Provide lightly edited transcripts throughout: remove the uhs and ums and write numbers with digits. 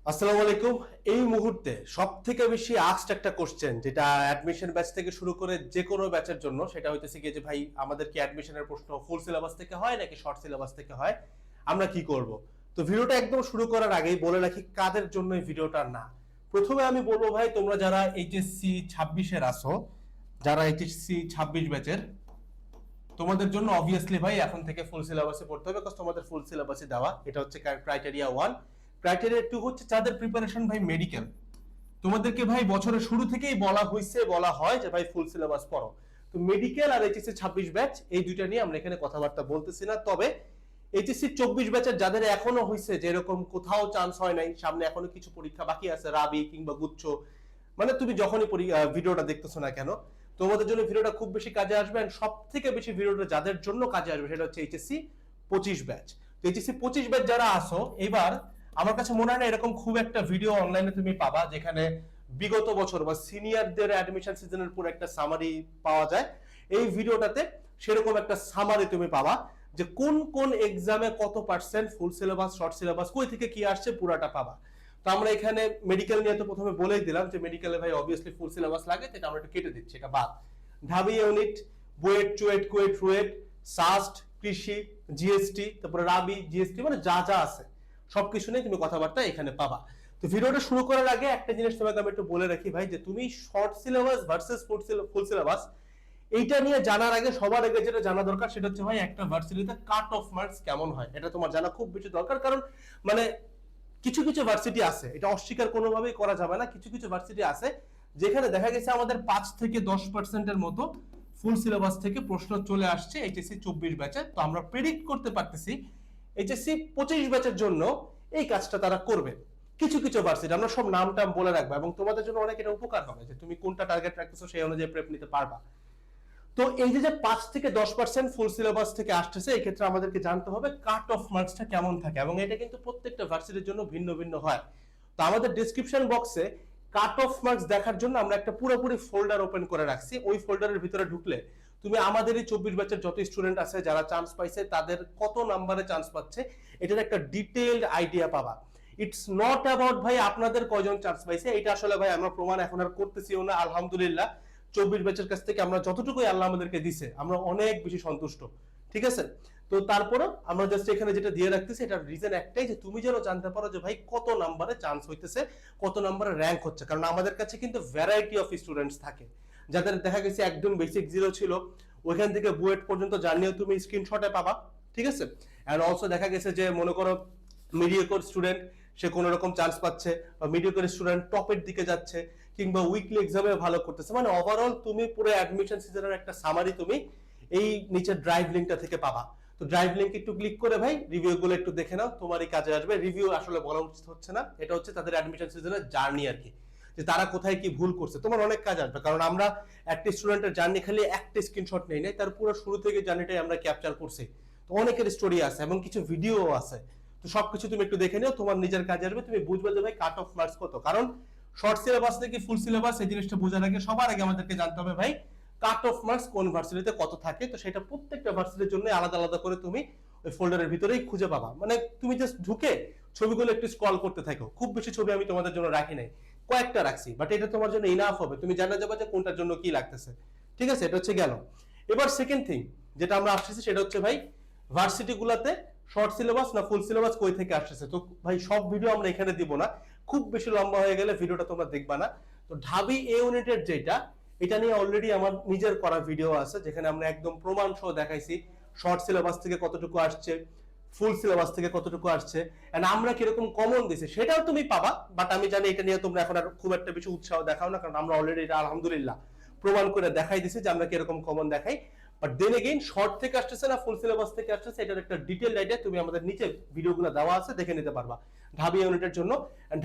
আসসালামু আলাইকুম। এই মুহূর্তে সব থেকে বেশি আস্কড একটা কোশ্চেন যেটা অ্যাডমিশন ব্যাচ থেকে শুরু করে যে কোনো ব্যাচের জন্য, সেটা হইতেছে কি যে ভাই আমাদের কি অ্যাডমিশনের প্রশ্ন ফুল সিলেবাস থেকে হয় নাকি শর্ট সিলেবাস থেকে হয়, আমরা কি করব। তো ভিডিওটা একদম শুরু করার আগেই বলে রাখি কাদের জন্য এই ভিডিওটা না। প্রথমে আমি বলবো ভাই, তোমরা যারা এইচএসসি 26-এর আসো, যারা এইচএসসি 26 ব্যাচের, তোমাদের জন্য অবভিয়াসলি ভাই এখন থেকে ফুল সিলেবাসে পড়তে হবে, বিকজ তোমাদের ফুল সিলেবাসে দেওয়া। এটা হচ্ছে ক্রাইটেরিয়া 1। ক্রাইটেরিয়া 2 হচ্ছে যাদের প্রিপারেশন ভাই মেডিকেল, তোমাদেরকে ভাই বছরের শুরু থেকেই বলা হয় যে ভাই ফুল সিলেবাস পড়ো। তো মেডিকেল আর এইচএসসি 26 ব্যাচ এই দুইটা নিয়ে আমরা এখানে কথাবার্তা বলতেছি না। তবে এইচএসসি 24 ব্যাচের যাদের এখনো হইছে যে এরকম কোথাও চান্স হয় নাই, সামনে এখনো কিছু পরীক্ষা বাকি আছে, রাবি কিংবা গুচ্ছ, মানে তুমি যখনই ভিডিওটা দেখতেছো না কেন, তোমাদের জন্য ভিডিওটা খুব বেশি কাজে আসবে। এন্ড সব থেকে বেশি ভিডিওটা যাদের জন্য কাজে আসবে সেটা হচ্ছে এইচএসসি 25 ব্যাচ। তো এইচএসসি 25 ব্যাচ যারা আসো, এবার আমার কাছে মনে হয় না এরকম খুব একটা ভিডিও অনলাইনে তুমি পাবা যেখানে বিগত বছর বা সিনিয়রদের অ্যাডমিশন সিজনের পুরো একটা সামারি পাওয়া যায়। এই ভিডিওটাতে সেরকম একটা সামারি তুমি পাবা যে কোন কোন এক্সামে কত percent full syllabus, short syllabus, কই থেকে কি আসছে পুরাটা পাবা। তো আমরা এখানে মেডিকেল নিয়ে তো প্রথমে বলেই দিলাম যে মেডিকেলে ভাই অবভিয়াসলি ফুল সিলেবাস লাগে, এটা আমরা একটু কেটে দিচ্ছি, এটা বাদ। ঢাবি ইউনিট, বুয়েট, চুয়েট, কুয়েট, রুয়েট, সাস্ট, কৃষি, জিএসটি, তারপরে রাবি, জিএসটি, মানে যা যা আছে সবকিছু নিয়ে তুমি কথাবার্তা এখানে পাবা। তো ভিডিওটা শুরু করার আগে একটা জিনিস তোমাকে আমি একটু বলে রাখি ভাই, যে তুমি short syllabus versus full syllabus এইটা নিয়ে জানার আগে সবার আগে যেটা জানা দরকার সেটা হচ্ছে ভাই একটা ভার্সিটিতে কাট অফ মার্কস কেমন হয়, এটা তোমার জানা খুব বেশি দরকার। কারণ মানে কিছু কিছু ভার্সিটি আছে, এটা অস্বীকার কোনোভাবেই করা যাবে না, কিছু কিছু ভার্সিটি আছে যেখানে দেখা গেছে আমাদের 5 থেকে 10% মতো ফুল সিলেবাস থেকে প্রশ্ন চলে আসছে এইচএসসি 24 ব্যাচে। তো আমরা প্রেডিক্ট করতে পারতেছি এইচএসসি 25 ব্যাচের জন্য এই কাজটা তারা করবে। কিছু কিছু ভার্সিটি, আমরা সব নাম টাম বলে রাখবো, এবং তোমাদের জন্য অনেক এটা উপকার হবে যে তুমি কোনটা টার্গেট রাখতেছো সেই অনুযায়ী প্রেপ নিতে পারবা। তো এই যে 5 থেকে 10% ফুল সিলেবাস থেকে আসতেছে, এই ক্ষেত্রে আমাদেরকে জানতে হবে কাট অফ মার্কসটা কেমন থাকে, এবং এটা কিন্তু প্রত্যেকটা ভার্সিটির জন্য ভিন্ন ভিন্ন হয়। তো আমাদের ডেসক্রিপশন বক্সে কাট অফ মার্কস দেখার জন্য আমরা একটা পুরোপুরি ফোল্ডার ওপেন করে রাখছি। ওই ফোল্ডারের ভিতরে ঢুকলে তুমি আমাদেরই 24 ব্যাচের যত স্টুডেন্ট আছে যারা চান্স পাইছে তাদের কত নাম্বারে চান্স পাচ্ছে এটার একটা ডিটেইলড আইডিয়া পাবা। ইটস নট অ্যাবাউট ভাই আপনাদের কয়জন চান্স পাইছে, এটা আসলে ভাই আমরা প্রমাণ এখন আর করতেছিও না, আলহামদুলিল্লাহ। 24 ব্যাচের কাছ থেকে আমরা যতটুকুই আল্লাহ আমাদেরকে দিছে আমরা অনেক বেশি সন্তুষ্ট, ঠিক আছে। তো তারপরে আমরা জাস্ট এখানে যেটা দিয়ে রাখতেছি, এটার রিজন একটাই যে তুমি যেন জানতে পারো যে ভাই কত নাম্বারে চান্স হইতেছে, কত নাম্বারে র্যাঙ্ক হচ্ছে। কারণ আমাদের কাছে কিন্তু ভ্যারাইটি অফ স্টুডেন্টস থাকে, যাদের দেখা গেছে একদম বেসিক জিরো ছিল, ওইখান থেকে বুয়েট পর্যন্ত জার্নিও তুমি স্ক্রিনশটে পাবা, ঠিক আছে। এন্ড অলসো দেখা গেছে যে মনে করো মিডিওকর স্টুডেন্ট, সে কোনো রকম চান্স পাচ্ছে, বা মিডিওকর স্টুডেন্ট টপের দিকে যাচ্ছে, কিংবা উইকলি এক্সামে ভালো করতেছে, মানে ওভারঅল তুমি পুরো অ্যাডমিশন সিজনের একটা সামারি তুমি এই নিচের ড্রাইভ লিঙ্কটা থেকে পাবা। তো ড্রাইভ লিঙ্ক একটু ক্লিক করে ভাই রিভিউ গুলো একটু দেখে নাও, তোমারই কাজে আসবে। রিভিউ আসলে বলা উচিত হচ্ছে না, এটা হচ্ছে তাদের অ্যাডমিশন সিজনের জার্নি আর কি, যে তারা কোথায় কি ভুল করছে, তোমার অনেক কাজ আসবে। কারণ আমরা একটা স্টুডেন্টের জার্নি খালি একটা স্ক্রিনশট নেই নাই, তার পুরো শুরু থেকে জার্নিটাই আমরা ক্যাপচার করছি। তো অনেকের স্টোরি আছে এবং কিছু ভিডিও আছে। তো সবকিছু তুমি একটু দেখে নিও, তোমার নিজের কাজে আসবে, তুমি বুঝবে যে ভাই কাট অফ মার্কস কত। কারণ শর্ট সিলেবাস থেকে ফুল সিলেবাস এই জিনিসটা বোঝার আগে সবার আগে আমাদেরকে জানতে হবে ভাই কাট অফ মার্কস কোন ভার্সিটিতে কত থাকে। তো সেটা প্রত্যেকটা ভার্সিটির জন্য আলাদা আলাদা করে তুমি ওই ফোল্ডারের ভিতরেই খুঁজে পাবা। মানে তুমি জাস্ট ঢুকে ছবিগুলো একটু স্ক্রল করতে থাকো। খুব বেশি ছবি আমি তোমাদের জন্য রাখি নাই, কয়েকটা রাখছি, বাট এটা তোমার জন্য ইনাফ হবে, তুমি জানা যাবে যে কোনটার জন্য কি লাগতেছে, ঠিক আছে। এটা হচ্ছে গেল। এবার সেকেন্ড থিং যেটা আমরা আসতেছি সেটা হচ্ছে ভাই ভার্সিটি গুলাতে শর্ট সিলেবাস না ফুল সিলেবাস কই থেকে আসতেছে। তো ভাই সব ভিডিও আমরা এখানে দিব না, খুব বেশি লম্বা হয়ে গেলে ভিডিওটা তোমরা দেখবা না। তো ঢাবি এ ইউনিটের যেটা, এটা নিয়ে অলরেডি আমার নিজের করা ভিডিও আছে যেখানে আমরা একদম প্রমাণ সহ দেখাইছি শর্ট সিলেবাস থেকে কতটুকু আসছে, ফুল সিলেবাস থেকে কতটুকু আসছে, এন্ড আমরা কিরকম কমন দিছি সেটাও তুমি পাবা। বাট আমি জানি এটা নিয়ে তোমরা এখন আর খুব একটা বেশি উৎসাহ দেখাও না, কারণ আমরা অলরেডি এটা আলহামদুলিল্লাহ প্রমাণ করে দেখাই দিছি যে আমরা কিরকম কমন দেখাই। বাট দেন এগেইন শর্ট থেকে আসতেছে না ফুল সিলেবাস থেকে আসতেছে, এটার একটা ডিটেইলড আইডিয়া তুমি আমাদের নিচে ভিডিওগুলো দেওয়া আছে, দেখে নিতে পারবা ঢাবি ইউনিটের জন্য।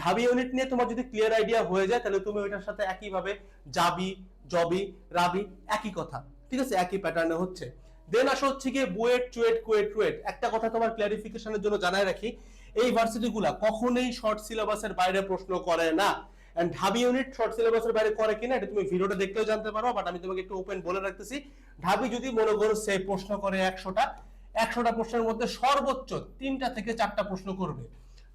ঢাবি ইউনিট নিয়ে তোমার যদি ক্লিয়ার আইডিয়া হয়ে যায় তাহলে তুমি ওইটার সাথে একইভাবে জাবি, জবি, রাবি একই কথা, ঠিক আছে, একই প্যাটার্নে হচ্ছে। দেন আসো হচ্ছে গিয়ে বুয়েট, চুয়েট, কুয়েট, রুয়েট। একটা কথা তোমার ক্লারিফিকেশনের জন্য জানাই রাখি, এই ভার্সিটিগুলা কখনোই শর্ট সিলেবাসের বাইরে প্রশ্ন করে না। এন্ড ঢাবি ইউনিট শর্ট সিলেবাসের বাইরে করে কিনা এটা তুমি ভিডিওটা দেখলেও জানতে পারো, বাট আমি তোমাকে একটু ওপেন বলে রাখতেছি। ঢাবি যদি মনে করো সে প্রশ্ন করে 100টা প্রশ্নের মধ্যে সর্বোচ্চ 3টা থেকে 4টা প্রশ্ন করবে,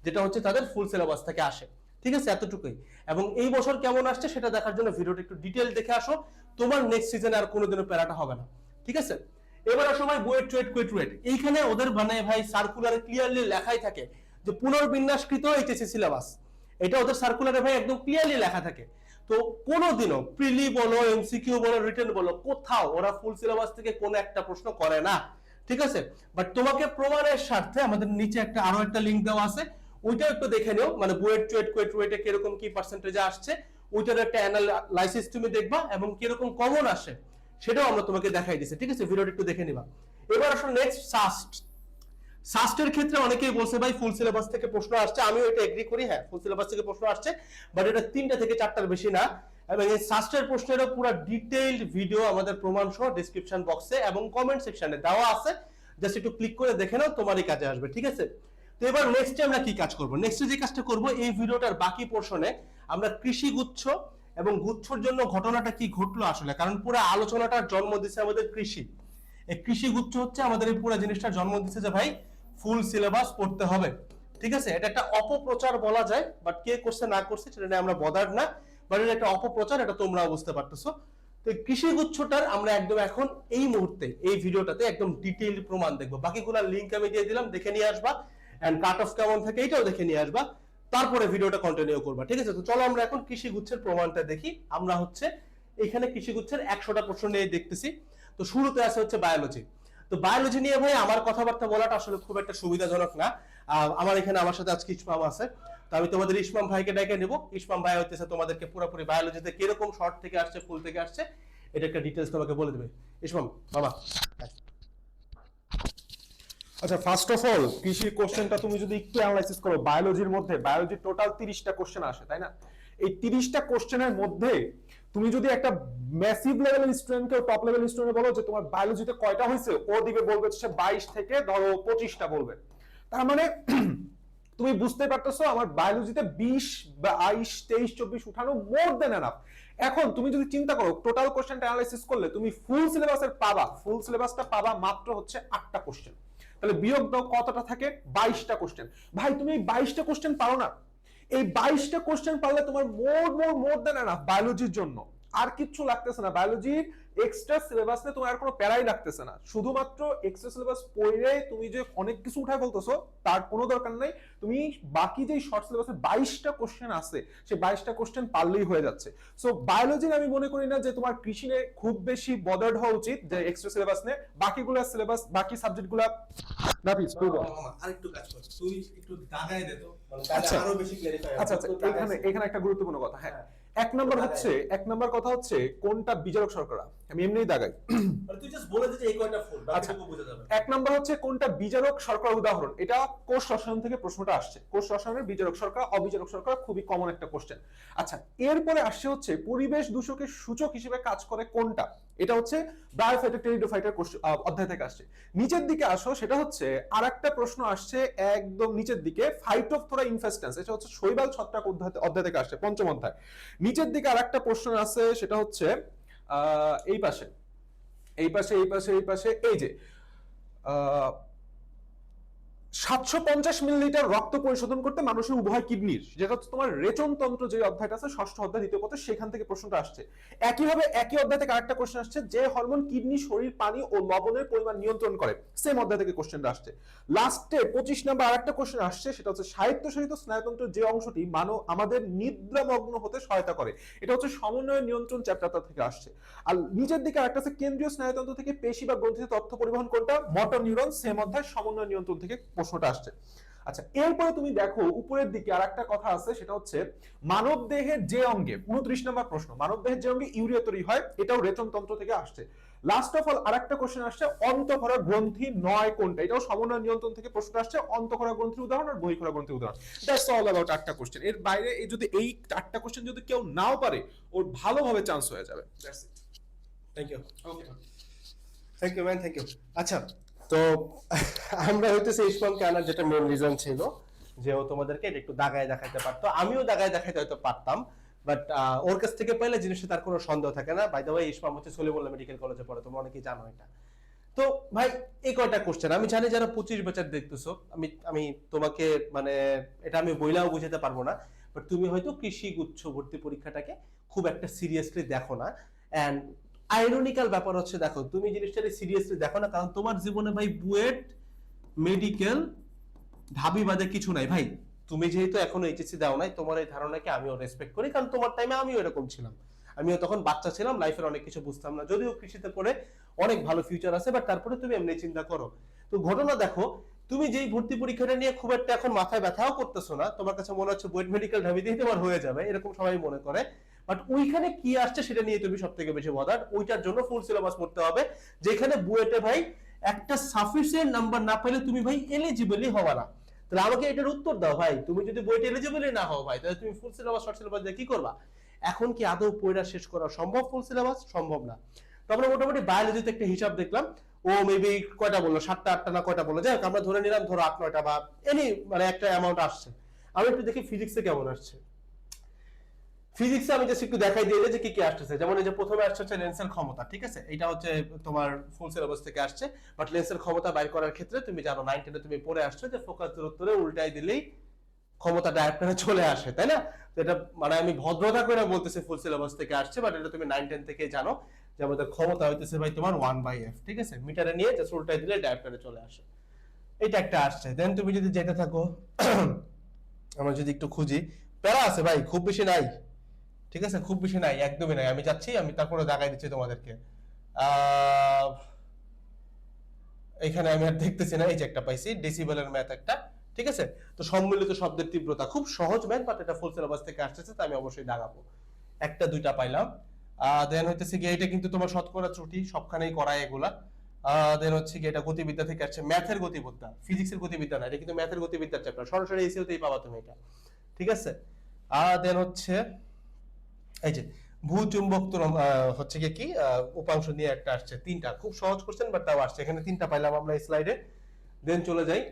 যেটা হচ্ছে তাদের ফুল সিলেবাস থেকে আসে। ঠিক আছে, এতটুকুই। এবং এই বছর কেমন আসছে সেটা দেখার জন্য ভিডিওটা একটু ডিটেইল দেখে আসো, তোমার নেক্সট সিজনে আর কোনোদিনও প্যারাটা হবে না। ঠিক আছে, এবার সময় বুয়েট চুয়েট কুয়েট রুয়েট, এইখানে ওদের মানে ভাই সার্কুলারে ক্লিয়ারলি লেখাই থাকে যে পুনর্বিন্যাসকৃত এইচএসসি সিলেবাস, এটা ওদের সার্কুলারে ভাই একদম ক্লিয়ারলি লেখা থাকে। তো কোনোদিনও প্রিলি বলো, এমসিকিউ বলো, রিটেন বলো, কোথাও ওরা ফুল সিলেবাস থেকে কোনো একটা প্রশ্ন করে না। ঠিক আছে, বাট তোমাকে প্রমাণের স্বার্থে আমাদের নিচে একটা আরো একটা লিংক দেওয়া আছে, ওইটাও একটু দেখে নিও, মানে বুয়েট চুয়েট কুয়েট রুয়েটে কিরকম কি পার্সেন্টেজে আসছে, ওইটার একটা অ্যানালাইসিস তুমি দেখবা, এবং কিরকম কমন আসে সেটাও আমরা তোমাকে দেখাই দিচ্ছি। ঠিক আছে, ভিডিওটা একটু দেখে নিবা। এবার আসলে নেক্সট সাস্ট। সাস্টের ক্ষেত্রে অনেকেই বলছে ভাই ফুল সিলেবাস থেকে প্রশ্ন আসছে, আমিও এটা এগ্রি করি, হ্যাঁ ফুল সিলেবাস থেকে প্রশ্ন আসছে, বাট এটা 3টা থেকে 4টার বেশি না। এবং এই সাস্টের প্রশ্নের পুরো ডিটেইলড ভিডিও আমাদের প্রমাণ সহ ডেসক্রিপশন বক্সে এবং কমেন্ট সেকশনে দেওয়া আছে, জাস্ট একটু ক্লিক করে দেখে নাও, তোমারই কাজে আসবে। ঠিক আছে, তো এবার নেক্সটে আমরা কি কাজ করব? নেক্সটে যে কাজটা করব, এই ভিডিওটার বাকি পোরশনে আমরা কৃষি গুচ্ছ এবং গুচ্ছর জন্য ঘটনাটা কি ঘটলো আসলে, কারণ পুরো আলোচনাটার জন্ম দিছে আমাদের কৃষি। এই কৃষি গুচ্ছ হচ্ছে আমাদের এই পুরো জিনিসটার জন্ম দিচ্ছে যে ভাই ফুল সিলেবাস পড়তে হবে। ঠিক আছে, এটা একটা অপপ্রচার বলা যায়, বাট কে করছে না করছে সেটা নিয়ে আমরা বদার না, বাট এটা একটা অপপ্রচার, এটা তোমরাও বুঝতে পারতেছো। তো কৃষি গুচ্ছটার আমরা একদম এখন এই মুহূর্তে এই ভিডিওটাতে একদম ডিটেইল প্রমাণ দেখবো, বাকিগুলোর লিংক আমি দিয়ে দিলাম, দেখে নিয়ে আসবা, এন্ড কাট অফ কেমন থাকে এটাও দেখে নিয়ে আসবা, তারপরে ভিডিওটা কন্টিনিউ করবা। ঠিক আছে, তো চলো আমরা এখন কৃষি গুচ্ছের প্রমাণটা দেখি। আমরা হচ্ছে এখানে কৃষি গুচ্ছের 100টা প্রশ্ন নিয়ে দেখতেছি। তো শুরুতে আছে হচ্ছে বায়োলজি। তো বায়োলজি নিয়ে ভাই আমার কথাবার্তা বলাটা আসলে খুব একটা সুবিধাজনক না। আমার এখানে আমার সাথে আজকে ইসমাম আছে, তো আমি তোমাদের ইসমাম ভাইকে ডেকে নেব। ইসমাম ভাই হইতেছে তোমাদেরকে পুরোপুরি বায়োলজিতে কিরকম শর্ট থেকে আসছে, ফুল থেকে আসছে, এটা একটা ডিটেলস তোমাকে বলে দেবে। ইসমাম বাবা। আচ্ছা, ফার্স্ট অফ অল কৃষি কোশ্চেনটা তুমি যদি একটু অ্যানালাইসিস করো, বায়োলজির মধ্যে বায়োলজির টোটাল 30টা কোশ্চেন আসে, তাই না? এই 30টা কোশ্চেনের মধ্যে তুমি যদি একটা ম্যাসিভ লেভেলের স্টুডেন্টকে টপ লেভেল স্টুডেন্ট বলো যে তোমার বায়োলজিতে কয়টা হয়েছে, ও দিবে বলবে সে 22 থেকে ধরো 25টা বলবে। তার মানে তুমি বুঝতে পারতেছো আমার বায়োলজিতে 20, 22, 23, 24 উঠানো মোর দেন এনাফ। এখন তুমি যদি চিন্তা করো টোটাল কোশ্চেনটা অ্যানালাইসিস করলে তুমি ফুল সিলেবাসের পাবা, ফুল সিলেবাসটা পাবা মাত্র হচ্ছে 8টা কোশ্চেন। তাহলে বিয়োগ দাও কতটা থাকে? 22টা কোশ্চেন। ভাই তুমি এই 22টা কোশ্চেন পারো না? এই 22টা কোশ্চেন পারলে তোমার মোর দেন এনাফ বায়োলজির জন্য। আর কিচ্ছু লাগতেছে না, বায়োলজির এক্সট্রা সিলেবাস নিয়ে তোমার কোনো প্যারাই লাগতেছে না। শুধুমাত্র এক্সট্রা সিলেবাস পড়ে তুমি যে অনেক কিছু উঠায় বলতেছো তার কোনো দরকার নাই। তুমি বাকি যে শর্ট সিলেবাসে 22টা কোশ্চেন আছে সেই 22টা কোশ্চেন পারলেই হয়ে যাচ্ছে। সো বায়োলজির আমি মনে করি না যে তোমার কৃষি নিয়ে খুব বেশি বদার্ড হওয়া উচিত যে এক্সট্রা সিলেবাস নিয়ে। বাকিগুলো সিলেবাস বাকি সাবজেক্টগুলো না প্লিজ আরেকটু কাজ কর, তুই একটু দাগায় দে তো, মানে আচ্ছা আরো বেশি ক্লিয়ারিফাই হবে। আচ্ছা এখানে একটা গুরুত্বপূর্ণ কথা। হ্যাঁ, এক নাম্বার কথা হচ্ছে কোনটা বিজারক শর্করা, আমি এমনিই দাগাই, মানে তুই জাস্ট বলে দে যে এই কয়টা ফুল, আচ্ছা বাকিটুকু বোঝা যাবে। এক নাম্বার হচ্ছে কোনটা বিজারক শর্করা উদাহরণ, এটা কোষ রসায়ন থেকে প্রশ্নটা আসছে। কোষ রসায়নের বিজারক শর্করা অবিজারক শর্করা খুবই কমন একটা কোশ্চেন। আচ্ছা, এরপরে আসছে হচ্ছে পরিবেশ দূষকের সূচক হিসেবে কাজ করে কোনটা, এটা হচ্ছে বায়োফাইটার টেরিডোফাইটার অধ্যায় থেকে আসছে। নিচের দিকে আসো, সেটা হচ্ছে আরেকটা প্রশ্ন আসছে একদম নিচের দিকে, ফাইটোফথোরা ইনফেস্টেন্স, এটা হচ্ছে শৈবাল ছত্রাক অধ্যায় থেকে আসছে, পঞ্চম অধ্যায়। নিচের দিকে আরেকটা প্রশ্ন আছে, সেটা হচ্ছে এই পাশে এই যে 750 মিলিলিটার রক্ত পরিশোধন করতে মানুষের উভয় কিডনির, যেটা হচ্ছে তোমার রেচন তন্ত্র যে অধ্যায়টা আছে ষষ্ঠ অধ্যায় দ্বিতীয় পত্র, সেখান থেকে প্রশ্নটা আসছে। একইভাবে একই অধ্যায় থেকে আরেকটা কোশ্চেন আসছে, যে হরমোন কিডনি শরীর পানি ও লবণের পরিমাণ নিয়ন্ত্রণ করে, সেম অধ্যায় থেকে কোশ্চেনটা আসছে। লাস্টে 25 নাম্বার আরেকটা কোশ্চেন আসছে, সেটা হচ্ছে স্বায়ত্তশাসিত স্নায়ুতন্ত্রের যে অংশটি আমাদের নিদ্রামগ্ন হতে সহায়তা করে, এটা হচ্ছে সমন্বয় নিয়ন্ত্রণ চ্যাপ্টারটা থেকে আসছে। আর নিচের দিকে আরেকটা আছে কেন্দ্রীয় স্নায়ুতন্ত্র থেকে পেশি বা গ্রন্থিতে তথ্য পরিবহন কোনটা, মোটর নিউরন, সেম অধ্যায় সমন্বয় নিয়ন্ত্রণ থেকে প্রশ্নটা আসছে। আচ্ছা, এরপরে তুমি দেখো উপরের দিকে আরেকটা কথা আছে, সেটা হচ্ছে মানব দেহের যে অঙ্গে, 29 নম্বর প্রশ্ন, মানব দেহের যে অঙ্গে ইউরিয়া তৈরি হয়, এটাও রেচন তন্ত্র থেকে আসছে। লাস্ট অফ অল আরেকটা কোশ্চেন আসছে, অন্তঃক্ষরা গ্রন্থি নয় কোনটা, এটাও সমন্বয় নিয়ন্ত্রণ থেকে প্রশ্ন আসছে। অন্তঃক্ষরা গ্রন্থির উদাহরণ আর বহিঃক্ষরা গ্রন্থির উদাহরণ। দ্যাটস অল অ্যাবাউট 8টা কোশ্চেন। এর বাইরে এই যদি এই 8টা কোশ্চেন যদি কেউ নাও পারে, ওর ভালোভাবে চান্স হয়ে যাবে। That's it. Thank you. Okay, thank you man, thank you. আচ্ছা, তো আমরা হইতেছে ইসমামকে আনার যেটা মেন রিজন ছিল যে ও তোমাদেরকে এটা একটু দাগায় দেখাতে পারতো, আমিও দাগায় দেখাতে হয়তো পারতাম, বাট ওর কাছ থেকে পাইলে জিনিসটা তার কোনো সন্দেহ থাকে না। বাই দ্য ওয়ে, ইসমাম হচ্ছে সলিমুল্লাহ মেডিকেল কলেজে পড়ে, তোমরা অনেকেই জানো এটা। তো ভাই এই কয়টা কোশ্চেন আমি জানি যারা 25 ব্যাচের দেখতেছো, আমি আমি তোমাকে মানে এটা আমি বইলাও বুঝাতে পারবো না, বাট তুমি হয়তো কৃষি গুচ্ছ ভর্তি পরীক্ষাটাকে খুব একটা সিরিয়াসলি দেখো না। এন্ড আইরনিক্যাল ব্যাপার হচ্ছে, দেখো তুমি জিনিসটাকে সিরিয়াসলি দেখো না, কারণ তোমার জীবনে ভাই বুয়েট, মেডিকেল, ঢাবি বাদে কিছু নাই ভাই। তুমি যেহেতু এখনো এইচএসসি দাও নাই, তোমার এই ধারণাকে আমিও রেসপেক্ট করি, কারণ তোমার টাইমে আমিও এরকম ছিলাম। আমিও তখন বাচ্চা ছিলাম, লাইফের অনেক কিছু বুঝতাম না, যদিও কৃষিতে পড়ে অনেক ভালো ফিউচার আছে, বাট তারপরে তুমি এমনি চিন্তা করো। তো ঘটনা দেখো, তুমি যেই ভর্তি পরীক্ষাটা নিয়ে খুব একটা এখন মাথায় ব্যথাও করতেছো না, তোমার কাছে মনে হচ্ছে বুয়েট মেডিকেল ঢাবিতেই তোমার হয়ে যাবে, এরকম সবাই মনে করে, বাট ওইখানে কি আসছে সেটা নিয়ে তুমি সব থেকে বেশি বদার। ওইটার জন্য ফুল সিলেবাস পড়তে হবে, যেখানে বুয়েটে ভাই একটা সাফিসিয়েন্ট নাম্বার না পেলে তুমি ভাই এলিজিবলই হবা না। তাহলে আমাকে এটার উত্তর দাও ভাই, তুমি যদি বইটা এলিজিবলই না হও ভাই, তাহলে তুমি ফুল সিলেবাস শর্ট সিলেবাস দিয়ে কি করবা? এখন কি আদৌ পড়া শেষ করা সম্ভব? ফুল সিলেবাস সম্ভব না। তো আমরা মোটামুটি বায়োলজিতে একটা হিসাব দেখলাম, ও মেবি কয়টা বললো, 7টা 8টা না কয়টা বললো, যাই হোক আমরা ধরে নিলাম, ধরো 8 9টা বা এনি মানে একটা অ্যামাউন্ট আসছে। আমি একটু দেখি ফিজিক্সে কেমন আসছে। ফিজিক্সে আমি জাস্ট একটু দেখাই দিয়ে যে কি কি আসছে। যেমন এই যে প্রথমে আসছে হচ্ছে লেন্সের ক্ষমতা, ঠিক আছে, এটা হচ্ছে তোমার ফুল সিলেবাস থেকে আসছে, বাট লেন্সের ক্ষমতা বাইর করার ক্ষেত্রে তুমি জানো 9 10 তুমি পড়ে আসছো যে ফোকাস দূরত্বরে উল্টাই দিলেই ক্ষমতা ডায়াপ্টারে চলে আসে, তাই না? তো এটা মানে আমি ভদ্রতা করে বলতেছি ফুল সিলেবাস থেকে আসছে, বাট এটা তুমি 9 10 থেকে জানো যে আমাদের ক্ষমতা হইতেছে ভাই তোমার 1/f, ঠিক আছে, মিটারে নিয়ে জাস্ট উল্টাই দিলে ডায়াপ্টারে চলে আসে। এটা একটা আসছে। দেন তুমি যদি যেতে থাকো, আমরা যদি একটু খুঁজি, প্যারা আছে ভাই, খুব বেশি নাই, ঠিক আছে, খুব বেশি নাই, একদমই নাই। আমি যাচ্ছি, আমি তারপরে দেখাই দিচ্ছি তোমাদেরকে। এখানে আমি আর দেখতেছি না, এই যে একটা পাইছি ডেসিবেলের ম্যাথ একটা, ঠিক আছে। তো সম্মিলিত শব্দের তীব্রতা খুব সহজ ম্যাথ, বাট এটা ফুল সিলেবাস থেকে আসতেছে, তো আমি অবশ্যই দাগাবো। একটা দুইটা পাইলাম। দেন হইতেছে গিয়ে এটা কিন্তু তোমার শতকরা ত্রুটি, সবখানেই করায় এগুলা। দেন হচ্ছে গিয়ে এটা গতিবিদ্যা থেকে আসছে, ম্যাথের গতিবিদ্যা, ফিজিক্সের গতিবিদ্যা না, এটা কিন্তু ম্যাথের গতিবিদ্যার চ্যাপ্টার, সরাসরি এসিওতেই পাবা তুমি এটা, ঠিক আছে। দেন হচ্ছে এই যে ভূচুম্বক হচ্ছে কি উপাংশ নিয়ে একটা আসছে, 3টা খুব সহজ কোশ্চেন, বাট তাও আসছে, এখানে 3টা পাইলাম আমরা এই স্লাইডে। দেন চলে যাই,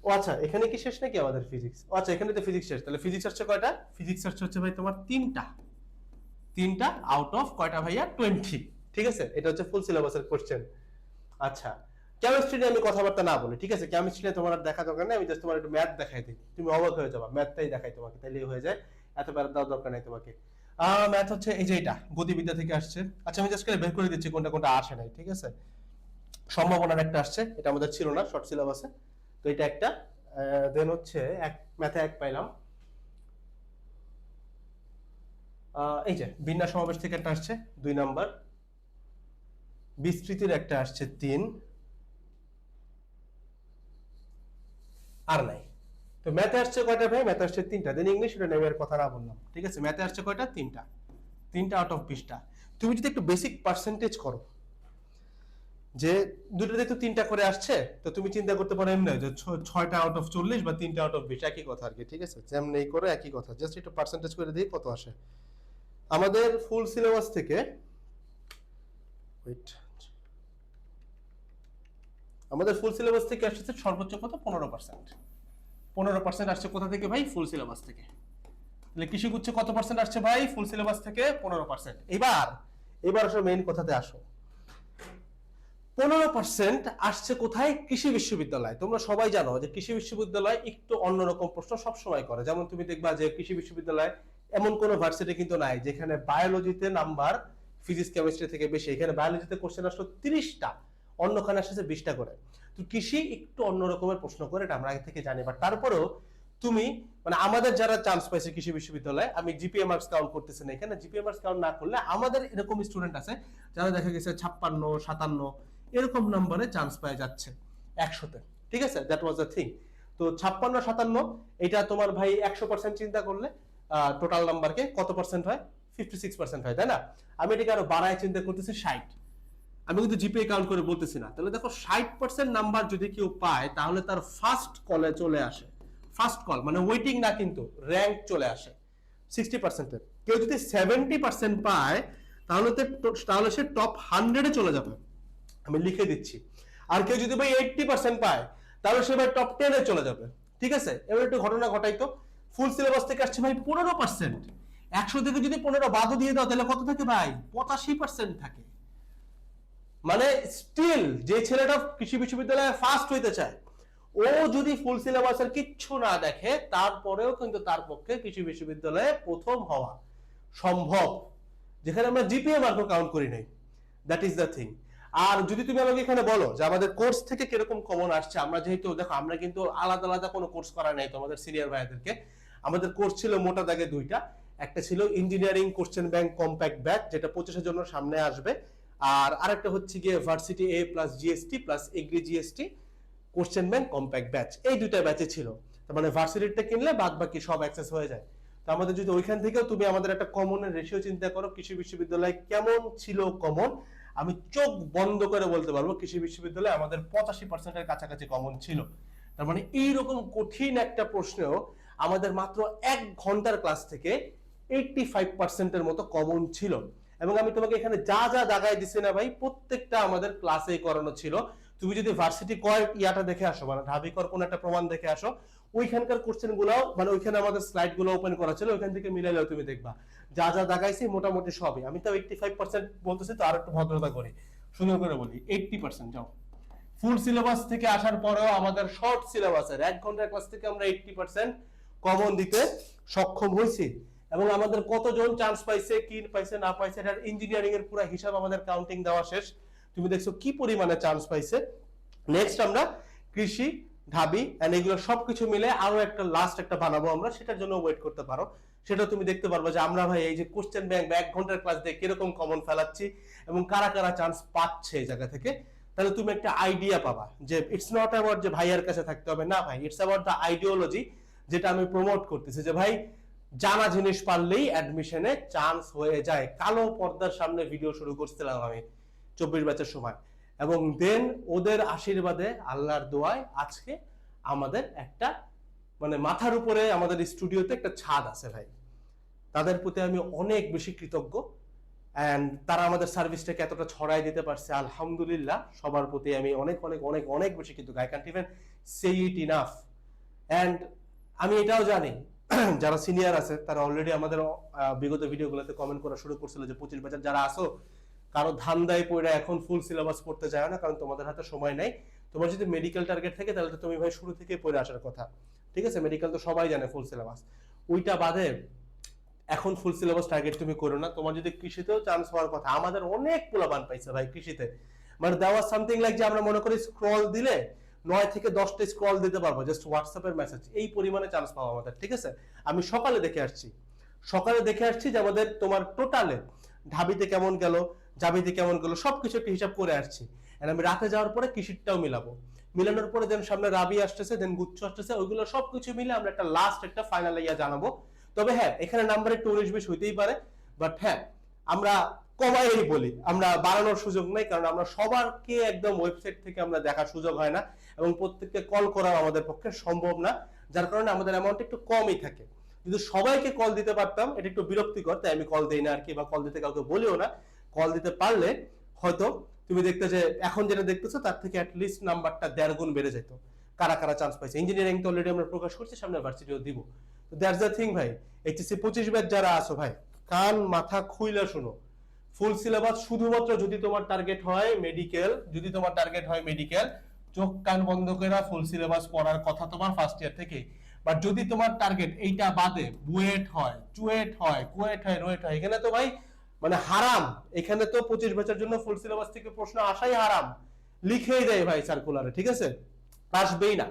ও আচ্ছা এখানে কি শেষ নাকি আমাদের ফিজিক্স? ও আচ্ছা এখানে তো ফিজিক্স শেষ, তাহলে ফিজিক্স আসছে কয়টা? ফিজিক্স আসছে হচ্ছে ভাই তোমার 3টা আউট অফ কয়টা ভাইয়া? 20, ঠিক আছে। এটা হচ্ছে ফুল সিলেবাসের কোশ্চেন। আচ্ছা, কেমিস্ট্রি নিয়ে আমি কথাবার্তা না বলি, ঠিক আছে, কেমিস্ট্রি নিয়ে তোমার আর দেখা দরকার নেই, আমি জাস্ট তোমার একটু ম্যাথ দেখাই দিই, তুমি অবাক হয়ে যাবা, ম্যাথটাই দেখাই তোমাকে, তাইলেই হয়ে যায়, এত প্যারা দেওয়ার দরকার নেই তোমাকে। ম্যাথ হচ্ছে এই যে এটা গতিবিদ্যা থেকে আসছে। আচ্ছা আমি জাস্ট করে বের করে দিচ্ছি কোনটা কোনটা আসে নাই, ঠিক আছে। সম্ভাবনার একটা আসছে, এটা আমাদের ছিল না শর্ট সিলেবাসে, তো এটা একটা। দেন হচ্ছে এক ম্যাথে এক পাইলাম। এই যে বিন্যাস সমাবেশ থেকে একটা আসছে 2 নাম্বার, বিস্তৃতির একটা আসছে 3, আর নাই। তো ম্যাথে আসছে কয়টা ভাই? ম্যাথে আসছে 3টা। দেন ইংলিশ, এটা নেমের কথা না বললাম, ঠিক আছে। ম্যাথে আসছে কয়টা? 3টা আউট অফ 20টা। তুমি যদি একটু বেসিক পার্সেন্টেজ করো, যে দুটোতে তো 3টা করে আসছে, তো তুমি চিন্তা করতে পারো এমনি যে 6টা আউট অফ 40 বা 3টা আউট অফ 20, একই কথা আর কি, ঠিক আছে, যেমন এই করে একই কথা, জাস্ট একটু পার্সেন্টেজ করে দিই কত আসে আমাদের ফুল সিলেবাস থেকে। ওয়েট, আমাদের ফুল সিলেবাস থেকে আসছে সর্বোচ্চ কত? 15%। 15% আসছে কোথা থেকে ভাই? ফুল সিলেবাস থেকে। তাহলে কৃষি গুচ্ছে কত পার্সেন্ট আসছে ভাই? ফুল সিলেবাস থেকে 15%। এবার আসলে মেইন কথাতে আসো। 15% আসছে কোথায়? কৃষি বিশ্ববিদ্যালয়। তোমরা সবাই জানো যে কৃষি বিশ্ববিদ্যালয় একটু অন্যরকম প্রশ্ন সবসময় করে। যেমন তুমি দেখবা যে কৃষি বিশ্ববিদ্যালয় এমন কোন ভার্সিটি কিন্তু নাই যেখানে বায়োলজিতে নাম্বার ফিজিক্স কেমিস্ট্রি থেকে বেশি। এখানে বায়োলজিতে কোশ্চেন আসলো 30টা, অন্যখানে আসছে 20টা করে। তো কৃষি একটু অন্য রকমের প্রশ্ন করে, এটা আমরা আগে থেকে জানি, বাট তারপরেও তুমি মানে আমাদের যারা চান্স পাইছে কৃষি বিশ্ববিদ্যালয়ে, আমি জিপিএ মার্কস কাউন্ট করতেছি না এখানে, জিপিএ মার্কস কাউন্ট না করলে আমাদের এরকম স্টুডেন্ট আছে যারা দেখা গেছে 56 57 এরকম নম্বরে চান্স পেয়ে যাচ্ছে 100তে, ঠিক আছে। That was the thing. তো 56 57 এটা তোমার ভাই 100% চিন্তা করলে টোটাল নাম্বারকে কত পার্সেন্ট হয়? 56% হয়, তাই না? আমি এটাকে আরো বাড়ায় চিন্তা করতেছি 60। আমি কিন্তু জিপিএ কাউন্ট করে বলতেছি না। তাহলে দেখো 60% নাম্বার যদি কেউ পায় তাহলে তার ফার্স্ট কলে চলে আসে, ফার্স্ট কল মানে ওয়েটিং না, কিন্তু র্যাঙ্ক চলে আসে 60%-এর। কেউ যদি 70% পায় তাহলে সে টপ 100-এ চলে যাবে, আমি লিখে দিচ্ছি। আর কেউ যদি ভাই 80% পায় তাহলে সে ভাই টপ 10-এ চলে যাবে, ঠিক আছে। এবার একটু ঘটনা ঘটাই তো, ফুল সিলেবাস থেকে আসছে ভাই 15%। 100 থেকে যদি 15 বাদও দিয়ে দাও তাহলে কত থাকে ভাই? 85% থাকে। মানে স্টিল যে ছেলেটা কৃষি বিশ্ববিদ্যালয়ে ফার্স্ট হইতে চায়, ও যদি ফুল সিলেবাসের কিচ্ছু না দেখে তারপরেও কিন্তু তার পক্ষে কৃষি বিশ্ববিদ্যালয়ে প্রথম হওয়া সম্ভব, যেখানে আমরা জিপিএ মার্কও কাউন্ট করি নাই। That is the thing. আর যদি তুমি আমাকে এখানে বলো যে আমাদের কোর্স থেকে কিরকম কমন আসছে, আমরা যেহেতু দেখো আমরা কিন্তু আলাদা আলাদা কোনো কোর্স করা নাই তোমাদের সিনিয়র ভাইদেরকে। আমাদের কোর্স ছিল মোটা দাগে দুইটা, একটা ছিল engineering question bank compact batch, যেটা 25-এর জন্য সামনে আসবে, আর আরেকটা হচ্ছে গিয়ে varsity A plus GST plus agri GST question bank compact batch. এই দুইটা ব্যাচে ছিল, তার মানে ভার্সিটিটা কিনলে বাদ বাকি সব অ্যাক্সেস হয়ে যায়। তো আমাদের যদি ওইখান থেকেও তুমি আমাদের একটা কমনের রেশিও চিন্তা করো, কৃষি বিশ্ববিদ্যালয় কেমন ছিল কমন, আমি চোখ বন্ধ করে বলতে পারবো কৃষি বিশ্ববিদ্যালয়ে আমাদের 85%-এর কাছাকাছি কমন ছিল। তার মানে এইরকম কঠিন একটা প্রশ্নেও আমাদের মাত্র 1 ঘন্টার ক্লাস থেকে 85%-এর মতো কমন ছিল। এবং আমি তোমাকে এখানে যা যা দাগায় দিছি না ভাই, প্রত্যেকটা আমাদের ক্লাসেই করানো ছিল। তুমি যদি ভার্সিটি কর ইয়াটা দেখে আসো, মানে ঢাবিকর কোন একটা প্রমাণ দেখে আসো, ওইখানকার কোশ্চেন গুলাও মানে ওইখানে আমাদের স্লাইড গুলো ওপেন করা ছিল, ওইখান থেকে মিলাইলেও তুমি দেখবা যা যা দাগাইছি মোটামুটি সবই। আমি তো 85% বলতেছি, তো আর একটু ভদ্রতা করি, সুন্দর করে বলি 80% যাও। ফুল সিলেবাস থেকে আসার পরেও আমাদের শর্ট সিলেবাসের 1 ঘন্টার ক্লাস থেকে আমরা 80% কমন দিতে সক্ষম হয়েছি। এবং আমাদের কতজন চান্স পাইছে, কি পাইছে না পাইছে, এটার ইঞ্জিনিয়ারিং এর পুরো হিসাব আমাদের কাউন্টিং দেওয়া শেষ। তুমি দেখছো কি পরিমাণে চান্স পাইছে। নেক্সট আমরা কৃষি, ঢাবি এন্ড এগুলো সবকিছু মিলে আরো একটা লাস্ট একটা বানাবো আমরা, সেটার জন্য ওয়েট করতে পারো। সেটা তুমি দেখতে পারবে যে আমরা ভাই এই যে কোশ্চেন ব্যাংক 1 ঘন্টার ক্লাস দিয়ে কিরকম কমন ফেলাচ্ছি এবং কারা কারা চান্স পাচ্ছে এই জায়গা থেকে। তাহলে তুমি একটা আইডিয়া পাবা যে ইটস নট অ্যাবাউট যে ভাইয়ার কাছে থাকতে হবে, না ভাই, ইটস অ্যাবাউট দ্য আইডিওলজি, যেটা আমি প্রমোট করতেছি যে ভাই জানা জিনিস পারলেই অ্যাডমিশনে চান্স হয়ে যায়। কালো পর্দার সামনে ভিডিও শুরু করছিলাম আমি 24 ব্যাচের সময়, এবং দেন ওদের আশীর্বাদে আল্লাহর দোয়ায় আজকে আমাদের একটা মানে মাথার উপরে আমাদের স্টুডিওতে একটা ছাদ আছে ভাই। তাদের প্রতি আমি অনেক বেশি কৃতজ্ঞ, এন্ড তারা আমাদের সার্ভিসটাকে এতটা ছড়াই দিতে পারছে, আলহামদুলিল্লাহ। সবার প্রতি আমি অনেক অনেক অনেক অনেক বেশি কৃতজ্ঞ। I can't even say it enough. And আমি এটাও জানি যারা সিনিয়র আছে তারা অলরেডি আমাদের বিগত ভিডিওগুলোতে কমেন্ট করা শুরু করছিল যে 25 ব্যাচের যারা আসো কারো ধান্দায় পড়ে এখন ফুল সিলেবাস পড়তে যায় না, কারণ তোমাদের হাতে সময় নাই। তোমার যদি মেডিকেল টার্গেট থাকে তাহলে তো তুমি ভাই শুরু থেকে পড়ে আসার কথা, ঠিক আছে? মেডিকেল তো সবাই জানে ফুল সিলেবাস। ওইটা বাদে এখন ফুল সিলেবাস টার্গেট তুমি করো না। তোমার যদি কৃষিতেও চান্স হওয়ার কথা, আমাদের অনেক পোলাপান পাইছে ভাই কৃষিতে, মানে দেওয়া সামথিং লাইক যে আমরা মনে করি স্ক্রল দিলে 9 থেকে 10টা স্ক্রল দিতে পারবো জাস্ট হোয়াটসঅ্যাপের মেসেজ, এই পরিমাণে চান্স পাওয়া আমাদের, ঠিক আছে? আমি সকালে দেখে আসছি যে আমাদের তোমার টোটালে ঢাবিতে কেমন গেল, জাবিতে কেমন গেল, সবকিছু একটা হিসাব করে আসছি। আর আমি রাতে যাওয়ার পরে কৃষিটাও মিলাবো, মিলানোর পরে দেন সামনে রাবি আসতেছে, দেন গুচ্ছ আসতেছে, ওইগুলো সবকিছু মিলে আমরা একটা লাস্ট একটা ফাইনাল ইয়া জানাবো। তবে হ্যাঁ, এখানে নাম্বার একটু 19-20 হইতেই পারে, বাট হ্যাঁ আমরা কমাই বলি, আমরা বাড়ানোর সুযোগ নাই, কারণ আমরা সবারকে একদম ওয়েবসাইট থেকে আমরা দেখার সুযোগ হয় না, এবং প্রত্যেককে কল করা আমাদের পক্ষে সম্ভব না, যার কারণে আমাদের অ্যামাউন্ট একটু কমই থাকে। যদি সবাইকে কল দিতে পারতাম, এটা একটু বিরক্তিকর, তাই আমি কল দেই না আর কি, বা কল দিতে কাউকে বলিও না। কল দিতে পারলে হয়তো তুমি দেখতে যে এখন যেটা দেখতেছো তার থেকে অ্যাটলিস্ট নাম্বারটা 1.5 গুণ বেড়ে যেত। কারা কারা চান্স পাইছে, ইঞ্জিনিয়ারিং তো অলরেডি আমরা প্রকাশ করছি, সামনে ভার্সিটিও দিব। তো দ্যাটস দ্য থিং ভাই। এইচএসসি 25 ব্যাচ যারা আছো ভাই, কান মাথা খুইলা শুনো। ফুল সিলেবাস শুধুমাত্র যদি তোমার টার্গেট হয় মেডিকেল, চোখ কান বন্ধ করে ফুল সিলেবাস পড়ার কথা তোমার ফার্স্ট ইয়ার থেকে। বাট যদি তোমার টার্গেট এইটা বাদে বুয়েট হয়, চুয়েট হয়, কুয়েট হয়, রুয়েট হয়, এখানে তো ভাই মানে হারাম। এখানে তো 25 ব্যাচের জন্য ফুল সিলেবাস থেকে প্রশ্ন আসাই হারাম, লিখেই দেয় ভাই সার্কুলারে, ঠিক আছে? আসবেই না।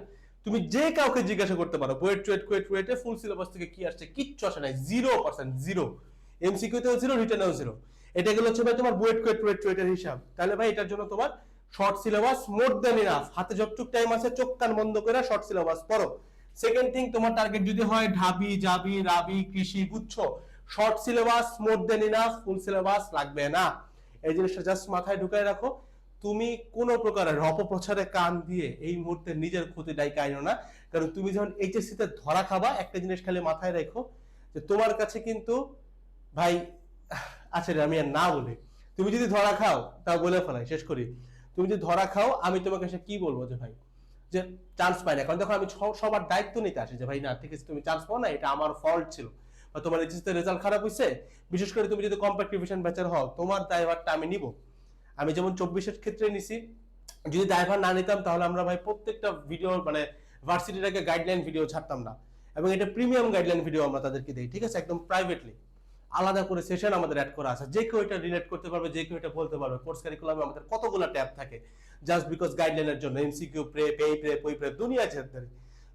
তুমি যে কাউকে জিজ্ঞাসা করতে পারো বুয়েট, চুয়েট, কুয়েট, রুয়েটে ফুল সিলেবাস থেকে কি আসছে, কিচ্ছু আসে নাই, 0%, জিরো। এমসিকিউতেও জিরো, রিটেনেও জিরো। এটা গেল হচ্ছে ভাই তোমার বুয়েট, কুয়েট, রুয়েট, চুয়েটের হিসাব। তাহলে ভাই এটার জন্য তোমার short syllabus more than enough. হাতে যতটুকু টাইম আছে চোখ কান বন্ধ করে শর্ট সিলেবাস পড়ো। সেকেন্ড থিং, তোমার টার্গেট যদি হয় ঢাবি, জাবি, রাবি, কৃষি, গুচ্ছ, short syllabus more than enough, full syllabus লাগবে না। এই জিনিসটা জাস্ট মাথায় ঢুকায় রাখো। তুমি কোন প্রকারের অপপ্রচারে কান দিয়ে এই মুহূর্তে নিজের ক্ষতি ডাইকে আইনো না, কারণ তুমি যখন এইচএসসি তে ধরা খাবা, একটা জিনিস খালি মাথায় রাখো যে তোমার কাছে কিন্তু ভাই আচ্ছা আমি আর না বলি, তুমি যদি ধরা খাও, তা বলে ফেলাই শেষ করি, তুমি যদি ধরা খাও আমি তোমাকে সে কি বলবো যে ভাই যে চান্স পাই না, কারণ দেখো আমি সবার দায়িত্ব নিতে আসি যে ভাই না ঠিক আছে তুমি চান্স পাও না, এটা আমার ফল্ট ছিল, বা তোমার এইচএসসি তে রেজাল্ট খারাপ হইছে, বিশেষ করে তুমি যদি কম্প্যাক্ট রিভিশন ব্যাচের হও, তোমার দায়ভারটা আমি নিব। আমি যেমন 24-এর ক্ষেত্রে নিছি, যদি দায়ভার না নিতাম তাহলে আমরা ভাই প্রত্যেকটা ভিডিও মানে ভার্সিটির আগে গাইডলাইন ভিডিও ছাড়তাম না, এবং এটা প্রিমিয়াম গাইডলাইন ভিডিও আমরা তাদেরকে দিই, ঠিক আছে, একদম প্রাইভেটলি আলাদা করে সেশন আমাদের অ্যাড করা আছে, যে কেউ এটা রিলেট করতে পারবে, যে কেউ এটা বলতে পারবে। কোর্স কারিকুলামে আমাদের কতগুলো ট্যাব থাকে জাস্ট বিকজ গাইডলাইনের জন্য, এমসিকিউ প্রেপ, এই প্রেপ, ওই প্রেপ, দুনিয়া আছে।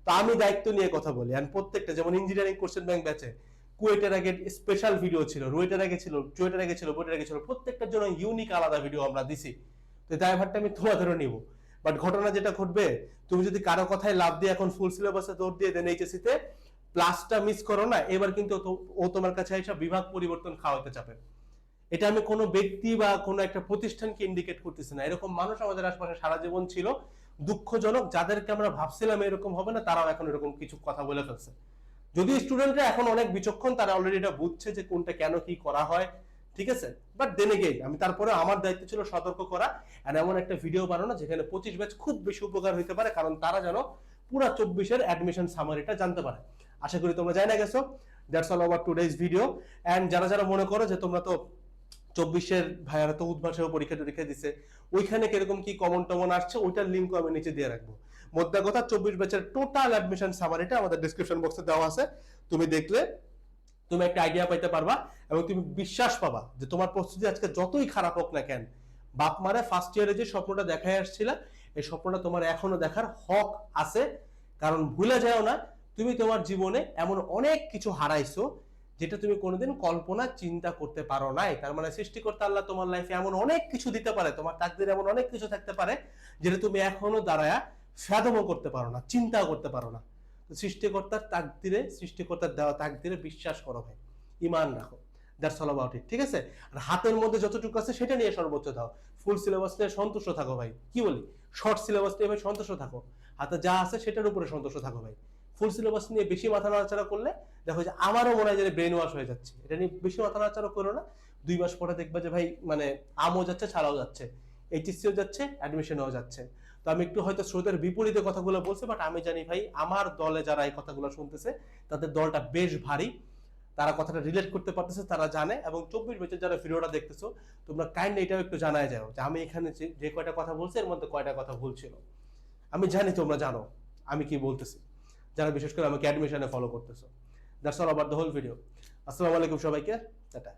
তো আমি দায়িত্ব নিয়ে কথা বলি, এন্ড প্রত্যেকটা যেমন ইঞ্জিনিয়ারিং কোশ্চেন ব্যাংক ব্যাচে কুয়েটের আগে স্পেশাল ভিডিও ছিল, রুয়েটের আগে ছিল, চুয়েটের আগে ছিল, বোর্ডের আগে ছিল, প্রত্যেকটার জন্য ইউনিক আলাদা ভিডিও আমরা দিছি। তো দায়ভারটা আমি তোমাদেরও নিব। বাট ঘটনা যেটা ঘটবে, তুমি যদি কারো কথায় লাভ দিয়ে এখন ফুল সিলেবাসে দৌড় দিয়ে দেন এইচএসসি তে প্লাসটা মিস করো না, এবার কিন্তু ও তোমার কাছে এসে বিভাগ পরিবর্তন খাওয়াতে চাবে। এটা আমি কোনো ব্যক্তি বা কোনো একটা প্রতিষ্ঠানকে ইন্ডিকেট করতেছি না, এরকম মানুষ আমাদের আশপাশে সারা জীবন ছিল। দুঃখজনক, যাদেরকে আমরা ভাবছিলাম এরকম হবে না, তারাও এখন এরকম কিছু কথা বলে ফেলছে। যদি স্টুডেন্টরা এখন অনেক বিচক্ষণ, তারা অলরেডি এটা বুঝছে যে কোনটা কেন কি করা হয়, ঠিক আছে। বাট দেন এগেইন আমি তারপরে আমার দায়িত্ব ছিল সতর্ক করা, আর এমন একটা ভিডিও বানানো যেখানে 25 ব্যাচ খুব বেশি উপকার হতে পারে, কারণ তারা যেন পুরো 24-এর অ্যাডমিশন সামারিটা জানতে পারে। আশা করি তোমরা জানা গেছো। That's all over today's video. And যারা যারা মনে করো যে তোমরা তো 24-এর ভাইয়ারা তো উদ্ভাসেও পরীক্ষা টরীক্ষা দিছে, ওইখানে কিরকম কি কমন টমন আসছে ওইটার লিঙ্কও আমি নিচে দিয়ে রাখবো। মোদ্দা কথা 24 ব্যাচের টোটাল অ্যাডমিশন সামারিটা আমাদের ডেসক্রিপশন বক্সে দেওয়া আছে, তুমি দেখলে তুমি একটা আইডিয়া পাইতে পারবা, এবং তুমি বিশ্বাস পাবা যে তোমার প্রস্তুতি আজকে যতই খারাপ হোক না কেন, বাপ মারে ফার্স্ট ইয়ারে যে স্বপ্নটা দেখায় আসছিলা, এই স্বপ্নটা তোমার এখনো দেখার হক আছে। কারণ ভুলে যাও না, তুমি তোমার জীবনে এমন অনেক কিছু হারাইছো যেটা তুমি কোনোদিন কল্পনা চিন্তা করতে পারো নাই। তার মানে সৃষ্টিকর্তা আল্লাহ তোমার লাইফে এমন অনেক কিছু দিতে পারে, তোমার তাকদিরে এমন অনেক কিছু থাকতে পারে যেটা তুমি এখনো দাঁড়ায়া ফ্যাদমও করতে পারো না, চিন্তাও করতে পারো না। তো সৃষ্টিকর্তার তাকদিরে, সৃষ্টিকর্তার দেওয়া তাকদিরে বিশ্বাস করো ভাই, ঈমান রাখো। দ্যাটস অল অ্যাবাউট ইট, ঠিক আছে। আর হাতের মধ্যে যতটুকু আছে সেটা নিয়ে সর্বোচ্চ দাও। ফুল সিলেবাস নিয়ে সন্তুষ্ট থাকো ভাই, কি বলি, শর্ট সিলেবাস নিয়ে ভাই সন্তুষ্ট থাকো, হাতে যা আছে সেটার উপরে সন্তুষ্ট থাকো ভাই। ফুল সিলেবাস নিয়ে বেশি মাথা নাড়াচাড়া করলে দেখো যে আমারও মনে হয় যে ব্রেন ওয়াশ হয়ে যাচ্ছে। এটা নিয়ে বেশি মাথা নাড়াচাড়া করো না, 2 মাস পরে দেখবা যে ভাই মানে আমও যাচ্ছে, ছাড়াও যাচ্ছে, এইচএসসিও যাচ্ছে, অ্যাডমিশনও যাচ্ছে। তো আমি একটু হয়তো স্রোতের বিপরীতে কথাগুলো বলছি, বাট আমি জানি ভাই আমার দলে যারা এই কথাগুলো শুনতেছে তাদের দলটা বেশ ভারী, তারা কথাটা রিলেট করতে পারতেছে, তারা জানে। এবং 24 ব্যাচের যারা ভিডিওটা দেখতেছো তোমরা কাইন্ডলি এটাও একটু জানায় যাও যে আমি এখানে যে কয়টা কথা বলছি এর মধ্যে কয়টা কথা ভুল ছিল। আমি জানি তোমরা জানো আমি কি বলতেছি, যারা বিশেষ করে আমাকে অ্যাডমিশনে ফলো করতেছো। That's all about the whole video. আসসালামু আলাইকুম সবাইকে, টাটা।